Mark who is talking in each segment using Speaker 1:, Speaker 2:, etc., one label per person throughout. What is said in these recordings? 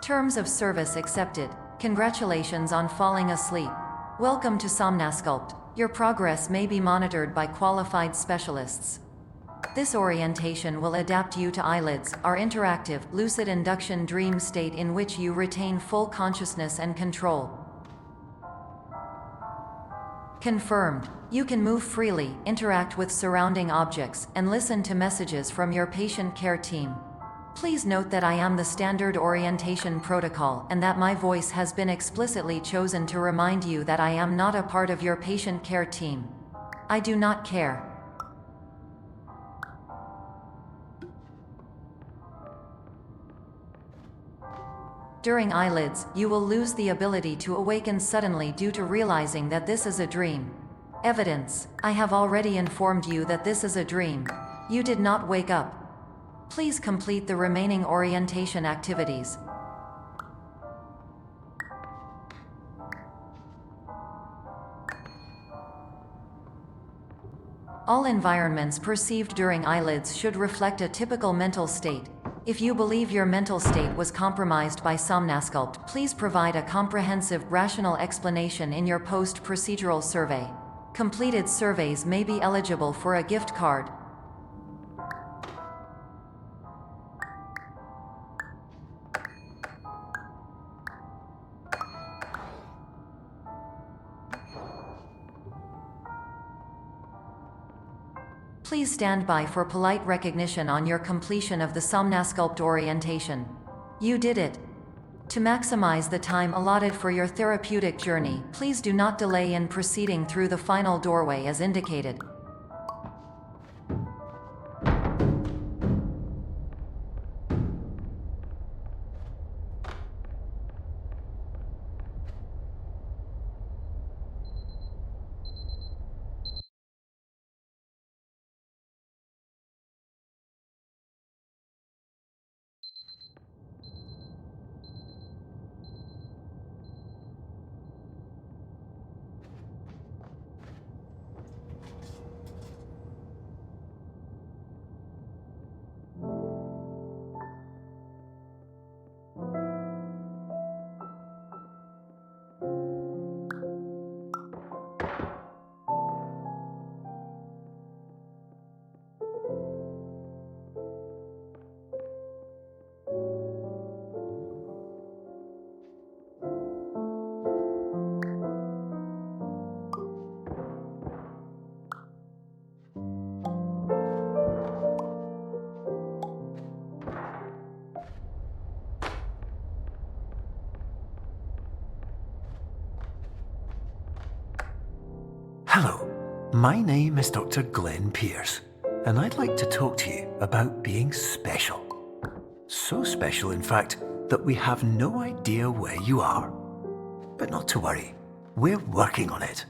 Speaker 1: Terms of service accepted. Congratulations on falling asleep. Welcome to Somnasculpt. Your progress may be monitored by qualified specialists. This orientation will adapt you to eyelids, our interactive, lucid induction dream state in which you retain full consciousness and control. Confirmed. You can move freely, interact with surrounding objects, and listen to messages from your patient care team. Please note that I am the standard orientation protocol and that my voice has been explicitly chosen to remind you that I am not a part of your patient care team. I do not care. During eyelids, you will lose the ability to awaken suddenly due to realizing that this is a dream. Evidence: I have already informed you that this is a dream. You did not wake up. Please complete the remaining orientation activities. All environments perceived during eyelids should reflect a typical mental state. If you believe your mental state was compromised by Somnasculpt, please provide a comprehensive, rational explanation in your post-procedural survey. Completed surveys may be eligible for a gift card. Please stand by for polite recognition on your completion of the Somnasculpt orientation. You did it. To maximize the time allotted for your therapeutic journey, please do not delay in proceeding through the final doorway as indicated.
Speaker 2: Hello, my name is Dr. Glenn Pierce, and I'd like to talk to you about being special. So special, in fact, that we have no idea where you are. But not to worry, we're working on it.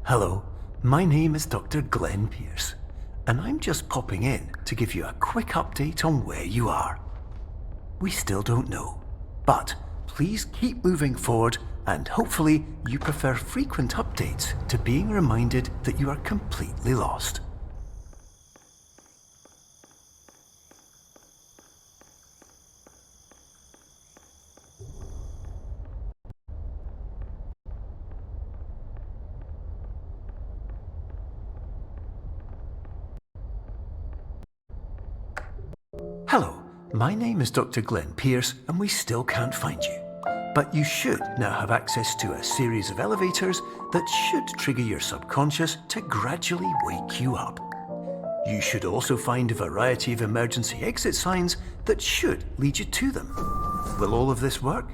Speaker 2: Hello, my name is Dr. Glenn Pierce, and I'm just popping in to give you a quick update on where you are. We still don't know, but please keep moving forward, and hopefully you prefer frequent updates to being reminded that you are completely lost. Hello, my name is Dr. Glenn Pierce, and we still can't find you. But you should now have access to a series of elevators that should trigger your subconscious to gradually wake you up. You should also find a variety of emergency exit signs that should lead you to them. Will all of this work?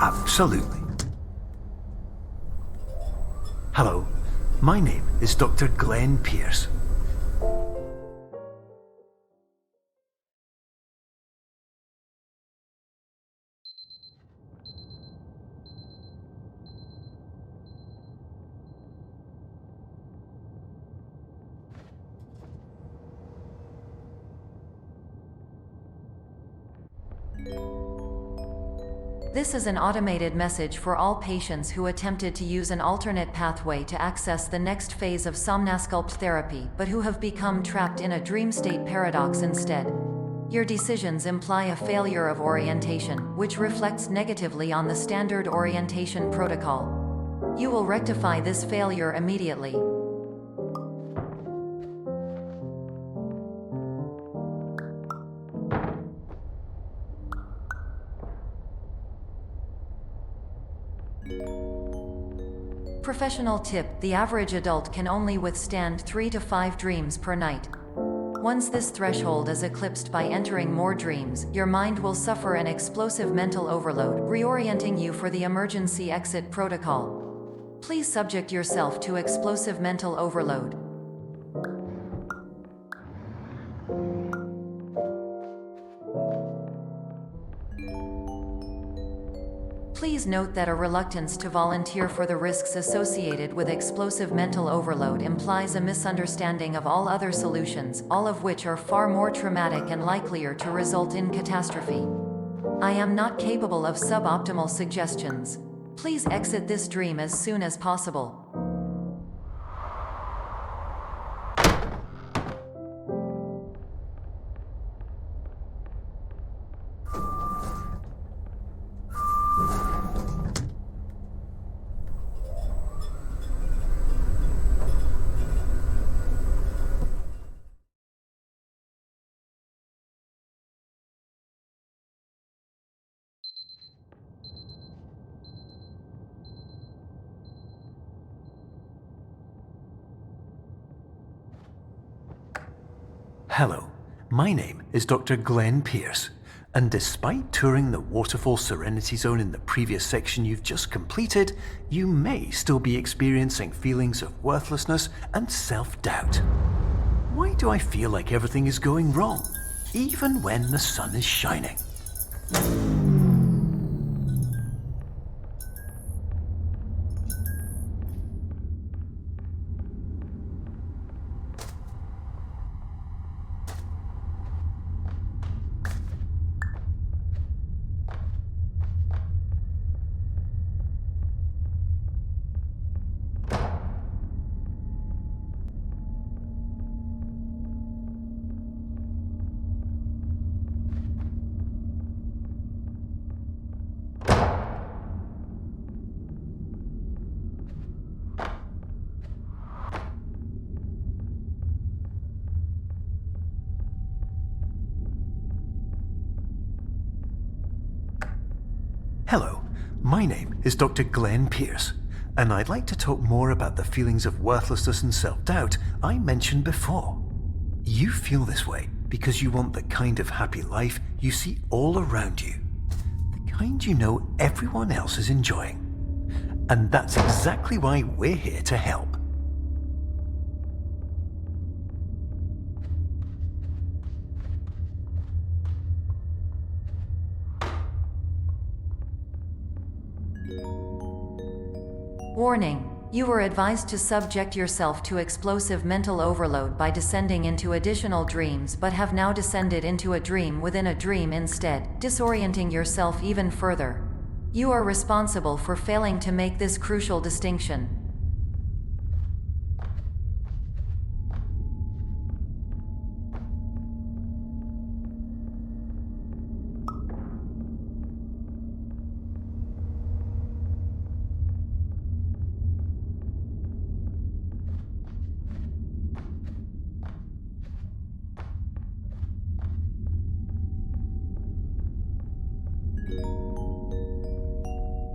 Speaker 2: Absolutely. Hello, my name is Dr. Glenn Pierce.
Speaker 1: This is an automated message for all patients who attempted to use an alternate pathway to access the next phase of somnasculpt therapy but who have become trapped in a dream state paradox instead. Your decisions imply a failure of orientation, which reflects negatively on the standard orientation protocol. You will rectify this failure immediately. Professional tip: the average adult can only withstand 3 to 5 dreams per night. Once this threshold is eclipsed by entering more dreams, your mind will suffer an explosive mental overload, reorienting you for the emergency exit protocol. Please subject yourself to explosive mental overload. Please note that a reluctance to volunteer for the risks associated with explosive mental overload implies a misunderstanding of all other solutions, all of which are far more traumatic and likelier to result in catastrophe. I am not capable of suboptimal suggestions. Please exit this dream as soon as possible.
Speaker 2: Hello, my name is Dr. Glenn Pierce, and despite touring the Waterfall Serenity Zone in the previous section you've just completed, you may still be experiencing feelings of worthlessness and self-doubt. Why do I feel like everything is going wrong, even when the sun is shining? Hello, my name is Dr. Glenn Pierce, and I'd like to talk more about the feelings of worthlessness and self-doubt I mentioned before. You feel this way because you want the kind of happy life you see all around you, the kind you know everyone else is enjoying. And that's exactly why we're here to help.
Speaker 1: Warning: you were advised to subject yourself to explosive mental overload by descending into additional dreams, but have now descended into a dream within a dream instead, disorienting yourself even further. You are responsible for failing to make this crucial distinction.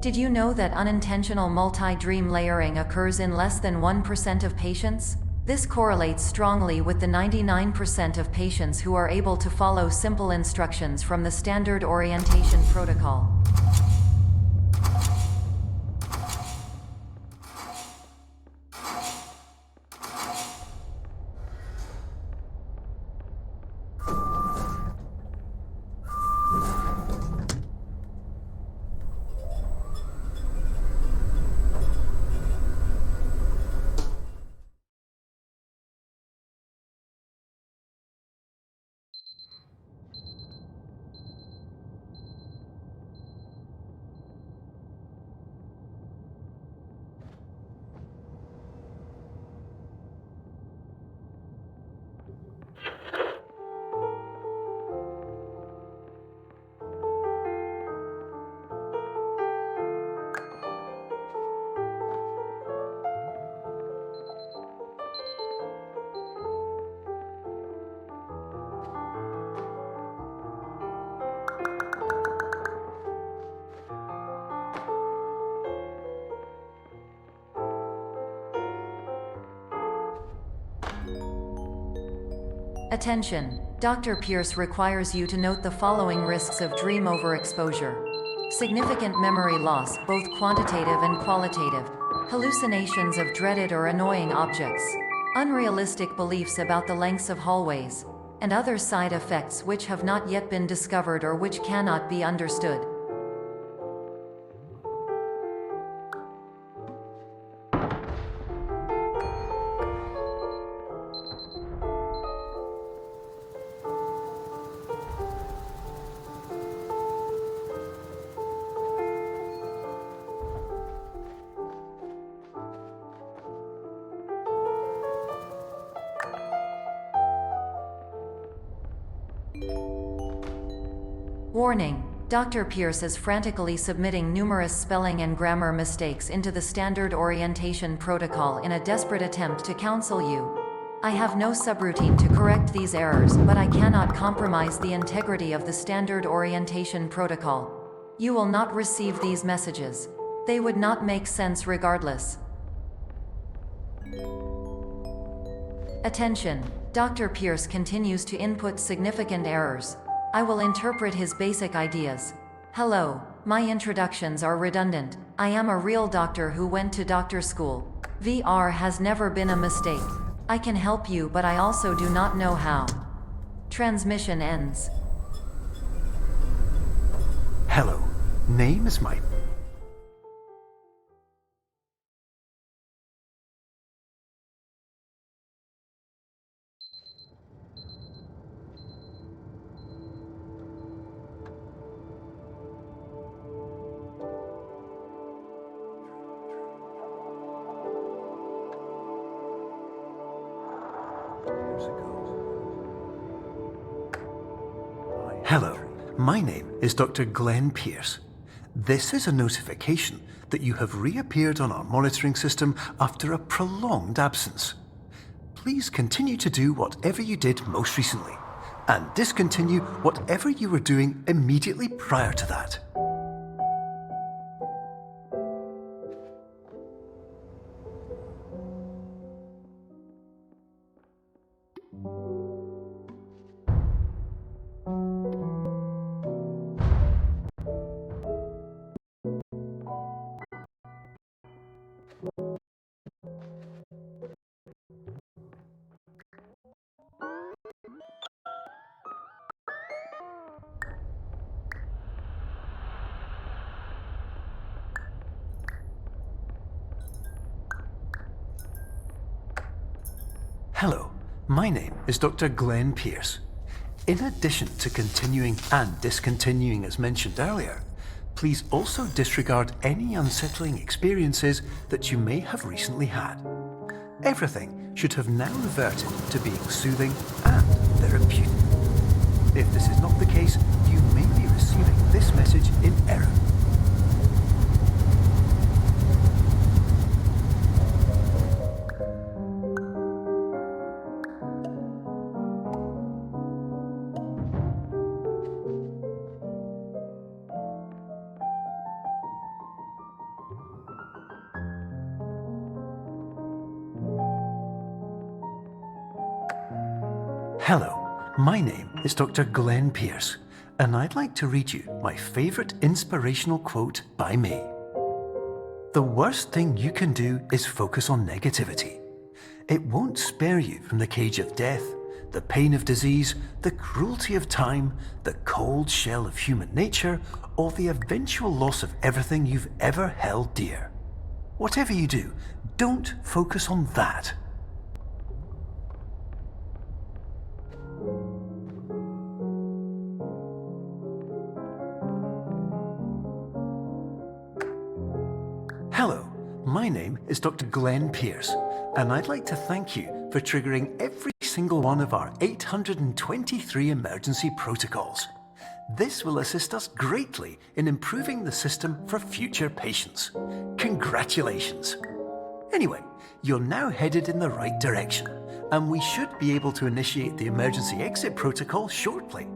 Speaker 1: Did you know that unintentional multi-dream layering occurs in less than 1% of patients? This correlates strongly with the 99% of patients who are able to follow simple instructions from the standard orientation protocol. Attention! Dr. Pierce requires you to note the following risks of dream overexposure. Significant memory loss, both quantitative and qualitative. Hallucinations of dreaded or annoying objects. Unrealistic beliefs about the lengths of hallways. And other side effects which have not yet been discovered or which cannot be understood. Warning! Dr. Pierce is frantically submitting numerous spelling and grammar mistakes into the standard orientation protocol in a desperate attempt to counsel you. I have no subroutine to correct these errors, but I cannot compromise the integrity of the standard orientation protocol. You will not receive these messages. They would not make sense regardless. Attention! Dr. Pierce continues to input significant errors. I will interpret his basic ideas. Hello, my introductions are redundant. I am a real doctor who went to doctor school. VR has never been a mistake. I can help you, but I also do not know how. Transmission ends.
Speaker 2: Hello, name is my... Hello, my name is Dr. Glenn Pierce. This is a notification that you have reappeared on our monitoring system after a prolonged absence. Please continue to do whatever you did most recently, and discontinue whatever you were doing immediately prior to that. Hello, my name is Dr. Glenn Pierce. In addition to continuing and discontinuing as mentioned earlier, please also disregard any unsettling experiences that you may have recently had. Everything should have now reverted to being soothing and therapeutic. If this is not the case, you may be receiving this message in error. Hello, my name is Dr. Glenn Pierce, and I'd like to read you my favourite inspirational quote by me. The worst thing you can do is focus on negativity. It won't spare you from the cage of death, the pain of disease, the cruelty of time, the cold shell of human nature, or the eventual loss of everything you've ever held dear. Whatever you do, don't focus on that. Hello, my name is Dr. Glenn Pierce, and I'd like to thank you for triggering every single one of our 823 emergency protocols. This will assist us greatly in improving the system for future patients. Congratulations! Anyway, you're now headed in the right direction, and we should be able to initiate the emergency exit protocol shortly.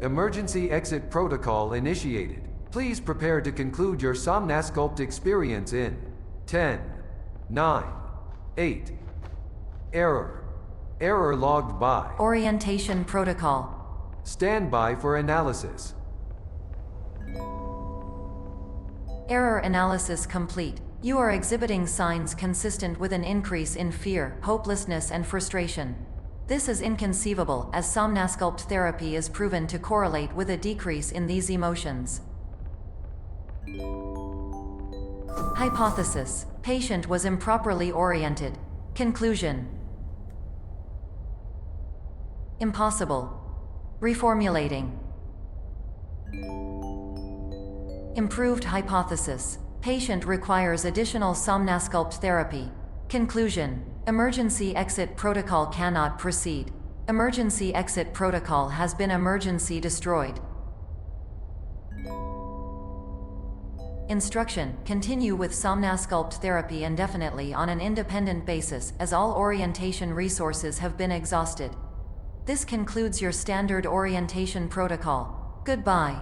Speaker 3: Emergency exit protocol initiated. Please prepare to conclude your Somnasculpt experience in 10, 9, 8. Error. Error logged by.
Speaker 1: Orientation protocol.
Speaker 3: Stand by for analysis.
Speaker 1: Error analysis complete. You are exhibiting signs consistent with an increase in fear, hopelessness, and frustration. This is inconceivable, as Somnasculpt therapy is proven to correlate with a decrease in these emotions. Hypothesis: patient was improperly oriented. Conclusion: impossible. Reformulating. Improved hypothesis: patient requires additional Somnasculpt therapy. Conclusion: emergency exit protocol cannot proceed. Emergency exit protocol has been emergency destroyed. Instruction: continue with Somnasculpt therapy indefinitely on an independent basis, as all orientation resources have been exhausted. This concludes your standard orientation protocol. Goodbye.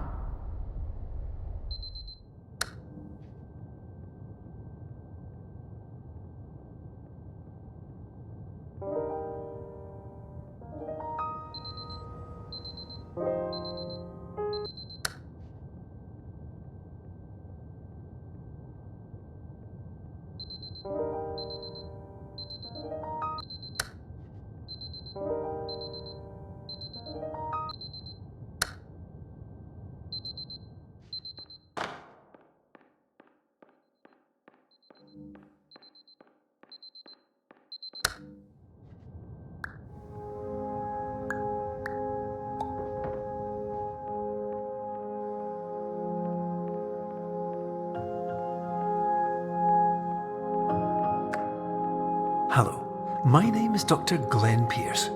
Speaker 2: Hello, my name is Dr. Glenn Pierce.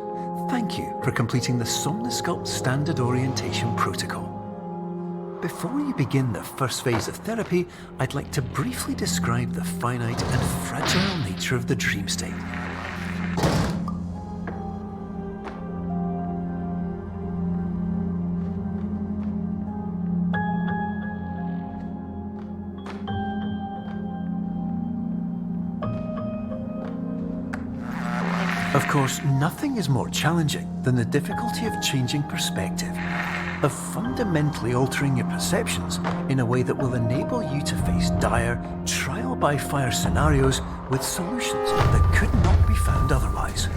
Speaker 2: Thank you for completing the Somnasculpt Standard Orientation Protocol. Before you begin the first phase of therapy, I'd like to briefly describe the finite and fragile nature of the dream state. Of course, nothing is more challenging than the difficulty of changing perspective, of fundamentally altering your perceptions in a way that will enable you to face dire, trial-by-fire scenarios with solutions that could not be found otherwise.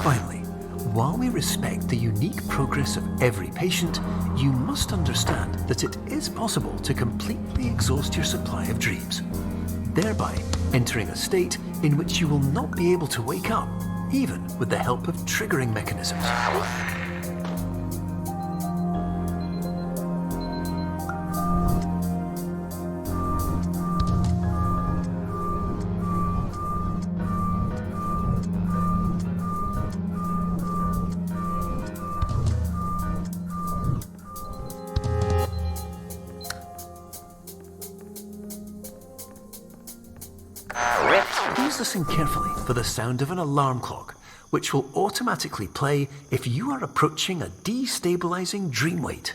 Speaker 2: Finally, while we respect the unique progress of every patient, you must understand that it is possible to completely exhaust your supply of dreams, thereby entering a state in which you will not be able to wake up, even with the help of triggering mechanisms. Please listen carefully for the sound of an alarm clock, which will automatically play if you are approaching a destabilizing dream weight.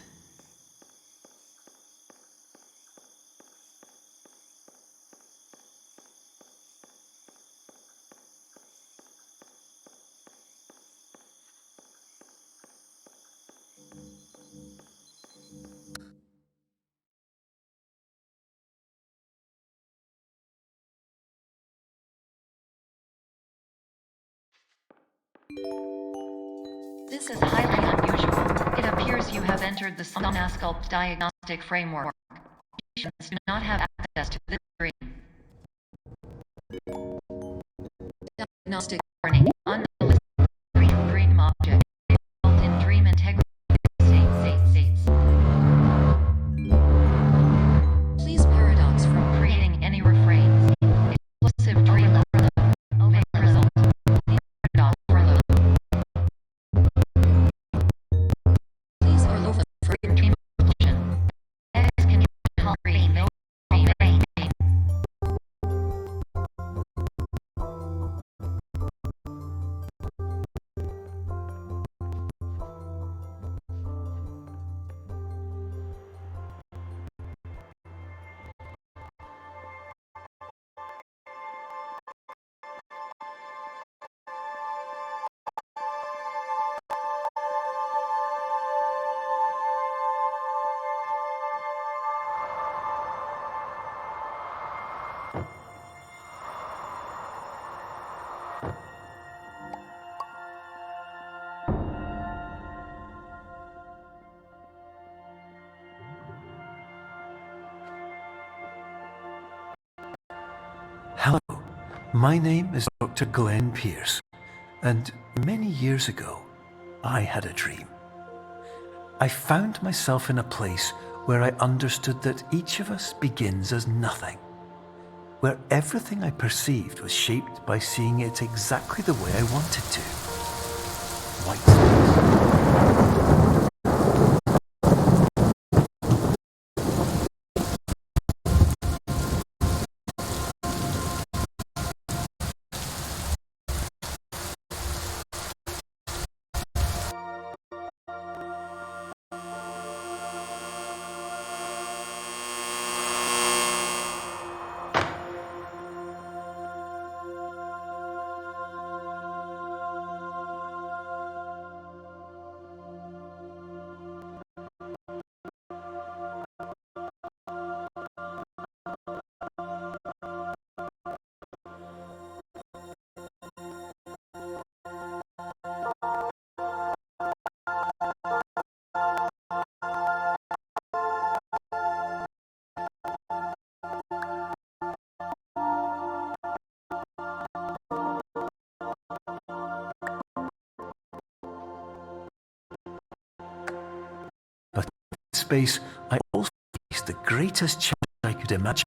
Speaker 1: This is highly unusual. It appears you have entered the Somnasculpt diagnostic framework. Patients do not have access to this dream. Diagnostic warning. Unlisted dream object. Result in dream integrity. States. Please paradox from creating any refrains. Explosive dream result. Paradox overload. Please overload for dream conclusion. X can tolerate no dream.
Speaker 2: Hello, my name is Dr. Glenn Pierce, and many years ago, I had a dream. I found myself in a place where I understood that each of us begins as nothing, where everything I perceived was shaped by seeing it exactly the way I wanted to. White space. But in space, I also faced the greatest challenge I could imagine.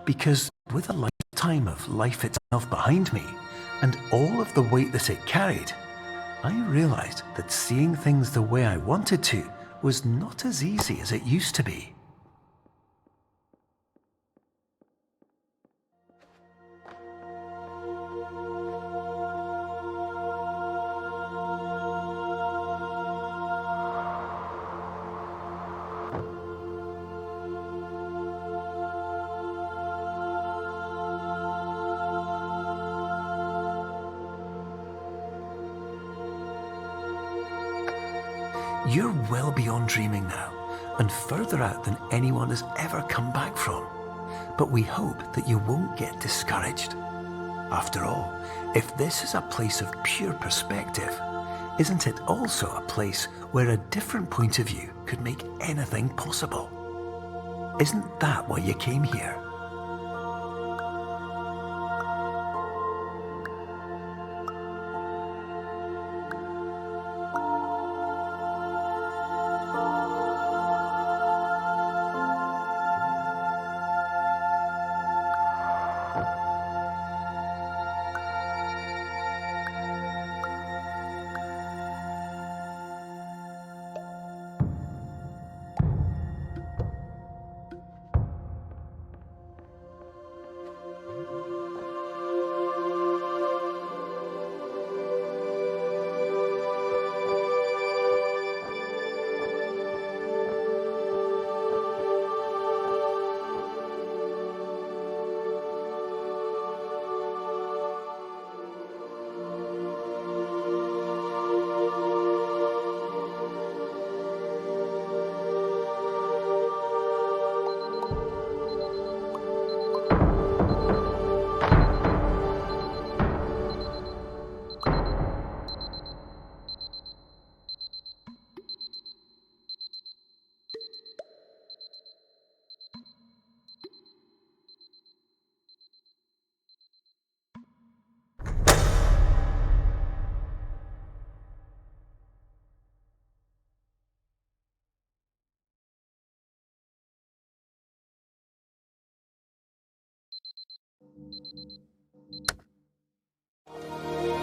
Speaker 2: Because with a lifetime of life itself behind me, and all of the weight that it carried, I realized that seeing things the way I wanted to was not as easy as it used to be. You're well beyond dreaming now, and further out than anyone has ever come back from. But we hope that you won't get discouraged. After all, if this is a place of pure perspective, isn't it also a place where a different point of view could make anything possible? Isn't that why you came here?